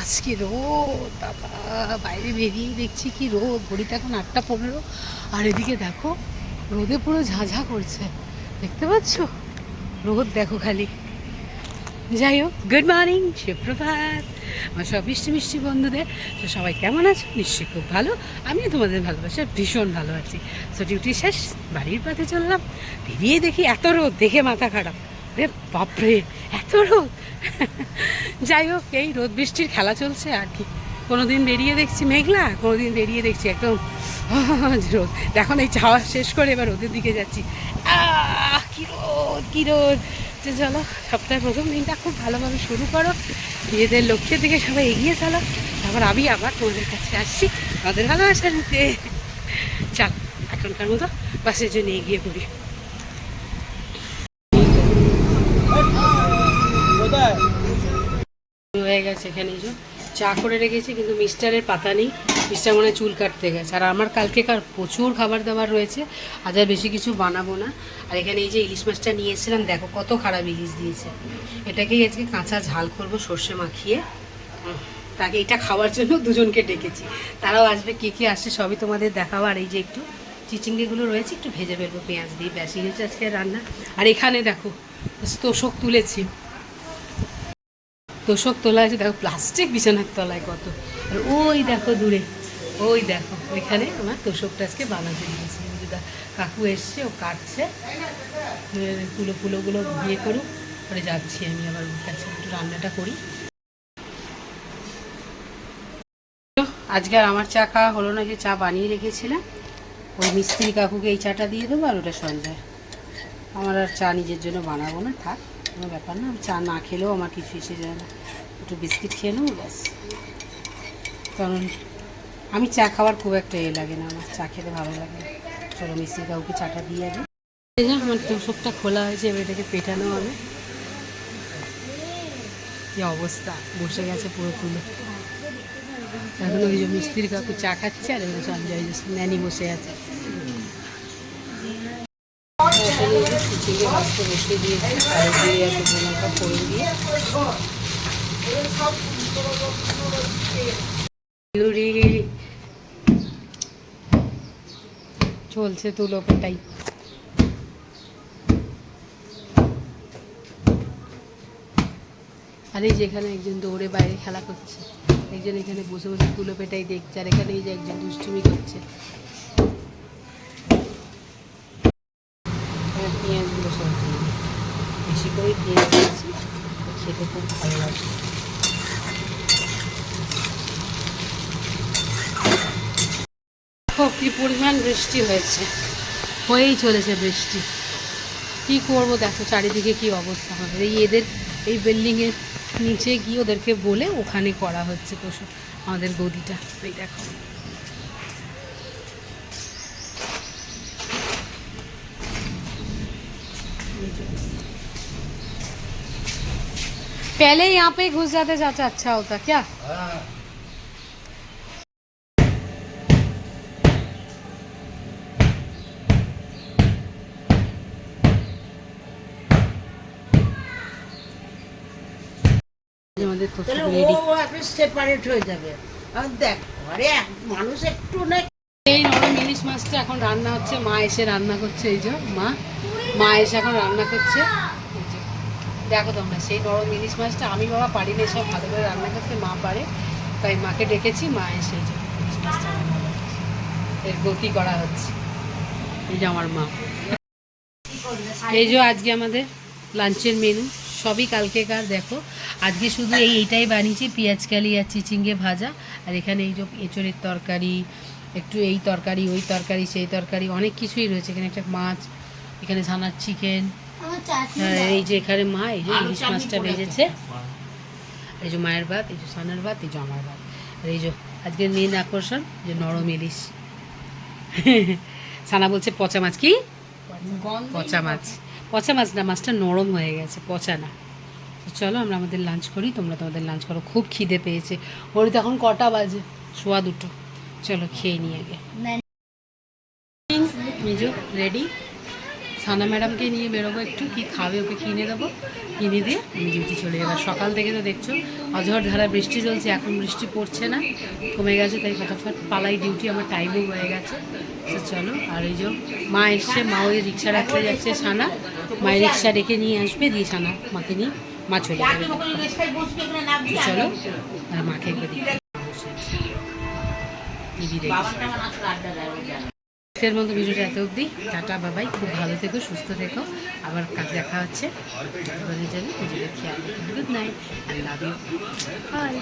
আজকে রোদ বাবা, বাইরে বেরিয়ে দেখছি কি রোদ। ঘড়িতে এখন 8টা 15, আর এদিকে দেখো রোদে পুরো ঝাঁঝা করছে, দেখতে পাচ্ছ? রোদ দেখো খালি। যাই হোক, গুড মর্নিং, সুপ্রভাত আমার সব মিষ্টি মিষ্টি বন্ধুদের। তো সবাই কেমন আছো? নিশ্চয়ই খুব ভালো। আমিও তোমাদের ভালোবাসা ভীষণ ভালো আছি। সো ডিউটি শেষ, বাড়ির পথে চললাম। বেরিয়ে দেখি এত রোদ, দেখে মাথা খারাপ। রে বাপরে, এত রোদ! যাই হোক, এই রোদ বৃষ্টির খেলা চলছে আর কি। কোনোদিন বেরিয়ে দেখছি মেঘলা, কোনোদিন বেরিয়ে দেখছি একদম রোদ। এখন এই চাওয়া শেষ করে এবার রোদের দিকে যাচ্ছি। কি রোদ, কি রোদ! যে চলো, সপ্তাহের প্রথম দিনটা খুব ভালোভাবে শুরু করো, নিজেদের লক্ষ্যের দিকে সবাই এগিয়ে চলো। তারপর আমি আবার তোমাদের কাছে আসছি আমাদের ভালোবাসা নিতে। চল, এখনকার মতো বাসের জন্য এগিয়ে পড়ি। হয়ে গেছে এখানে যে চা করে রেখেছি, কিন্তু মিস্টারের পাতা নেই। মিস্টার মনে হয় চুল কাটতে গেছে। আর আমার কালকেকার প্রচুর খাবার দাবার রয়েছে, আজ আর বেশি কিছু বানাবো না। আর এখানে এই যে ইলিশ মাছটা নিয়েছিলাম, দেখো কত খারাপ ইলিশ দিয়েছে। এটাকেই আজকে কাঁচা ঝাল করব সর্ষে মাখিয়ে। তাকে এটা খাওয়ার জন্য দুজনকে ডেকেছি, তারাও আসবে। কে কে আসছে সবই তোমাদের দেখাবো। আর এই যে একটু চিচিঙ্গিগুলো রয়েছে, একটু ভেজে ফেলবো পেঁয়াজ দিয়ে, ব্যাসই হচ্ছে আজকে রান্না। আর এখানে দেখো তোষক তুলেছি, তোষক তোলা আছে, দেখো প্লাস্টিক বিছানার তলায় কত। আর ওই দেখো দূরে, ওই দেখো ওইখানে আমার তোষকটা আজকে বানাতে দিয়েছি। কাকু এসছে, ও কাটছে, ফুলোগুলো বিয়ে করুক, পরে যাচ্ছি আমি আবার ওর কাছে, একটু রান্নাটা করি। আজকে আর আমার চা খাওয়া হলো না, যে চা বানিয়ে রেখেছিলাম। ওই মিস্ত্রি কাকুকে এই চাটা দিয়ে দেবো, আর ওটা সঞ্জয়। আমার আর চা নিজের জন্য বানাবো না, থাক, কোনো ব্যাপার না। চা না খেলেও আমার কিছু এসে যায় না, একটু বিস্কিট খেয়ে নেবো ব্যাস। কারণ আমি চা খাওয়ার খুব একটা লাগে না, আমার চা খেতে ভালো লাগে না। চলো মিস্ত্রি কাকুকে চাটা দিয়ে যাবে। এই যে আমার তোষকটা খোলা হয়েছে, এবার এটাকে পেটানো হবে। কি অবস্থা, বসে গেছে পুরো তুলে। এখন ওই যে মিস্ত্রি কাকু চা খাচ্ছে, আর এবার সঞ্জয় ন্যানি বসে আছে। চিচিঙ্গে ভাজতে বসিয়ে দিয়েছি, আর দিয়ে আছে বোনাটা করে দিয়ে চলছে তুলো পেটাই। আর এই যেখানে একজন দৌড়ে বাইরে খেলা করছে, একজন এখানে বসে বসে তুলো পেটাই দেখছে, আর এখানে এই যে একজন দুষ্টুমি করছে। পেঁয়াজগুলো সব দিয়ে বেশি করে পেঁয়াজ দিয়েছি, খেতে খুব ভালো লাগে। কি পরিমাণ বৃষ্টি হয়েছে, হয়েই চলেছে বৃষ্টি। কি করব, দেখো চারিদিকে কি অবস্থা হবে। এদের এই বিল্ডিংয়ের নিচে গিয়ে ওদেরকে বলে ওখানে করা হচ্ছে তো আমাদের গদিটা। এই দেখো पहले यहाँ पे घुस जाते चाचा, अच्छा होता क्या? আমাদের তো রেডি, সেপারেট হয়ে যাবে। আর দেখ আরে মানুষ একটু না। এই নরম ইলিশ মাছটা এখন রান্না হচ্ছে, মা এসে রান্না করছে। এই যে মা এসে এখন রান্না করছে। দেখো তোমরা, সেই নরম ইলিশ মাছটা আমি বাবা পারি না সব ভালো করে রান্না করতে, মা পারে, তাই মাকে ডেকেছি। মা এসে এই যে ইলিশ মাছটা রান্না করছে, এর গতি করা হচ্ছে। এই যে আমার মা। এই যে আজকে আমাদের লাঞ্চের মেনু সবই কালকেকার। দেখো আজকে শুধু এইটাই বানিয়েছি, পেঁয়াজ কালি আর চিচিঙ্গে ভাজা। আর এখানে এই যে এঁচড়ের তরকারি, একটু এই তরকারি, ওই তরকারি, সেই তরকারি, অনেক কিছুই রয়েছে। এখানে একটা মাছ, এখানে ছানার চিকেন। এই যে এখানে মা এই যে ইলিশ মাছটা ভেজেছে, এই যে মায়ের ভাত, এই যে ছানার ভাত, এই যে আমার ভাত। আর এই যে আজকের মেন আকর্ষণ যে নরম ইলিশ। ছানা বলছে পচা মাছ। কি পচা মাছ? পচা মাছ না, মাছটা নরম হয়ে গেছে, পচা না। চলো আমরা আমাদের লাঞ্চ করি, তোমরা তোমাদের লাঞ্চ করো। খুব খিদে পেয়েছে। ওর তখন কটা বাজে? 1:15। চলো খেয়ে নিয়ে আগে। রেডি সানা ম্যাডামকে নিয়ে বেরোবো, একটু কি খাবে ওকে কিনে দেবো, কিনে দিয়ে ডিউটি চলে যাবে। সকাল থেকে তো দেখছো অঝড় ধারা বৃষ্টি চলছে, এখন বৃষ্টি পড়ছে না, কমে গেছে, তাই ফটাফট পালাই ডিউটি, আমার টাইমও হয়ে গেছে। তো চলো। আর এই যে মা এসছে, মা ওই রিক্সা রাখতে যাচ্ছে, সানা মায়ের রিক্সা ডেকে নিয়ে আসবে, দিয়ে সানা মাকে নিয়ে মা চলে যাবে। চলো আর মাকে একবার দিই টিভি দেখি। আজকের মতো ভিডিওটা এত অবধি, টাটা বাবাই, খুব ভালো থেকো, সুস্থ থেকো, আবার কাজ দেখা হচ্ছে। নিজেদের খেয়াল রেখো। Good night, I love you, by.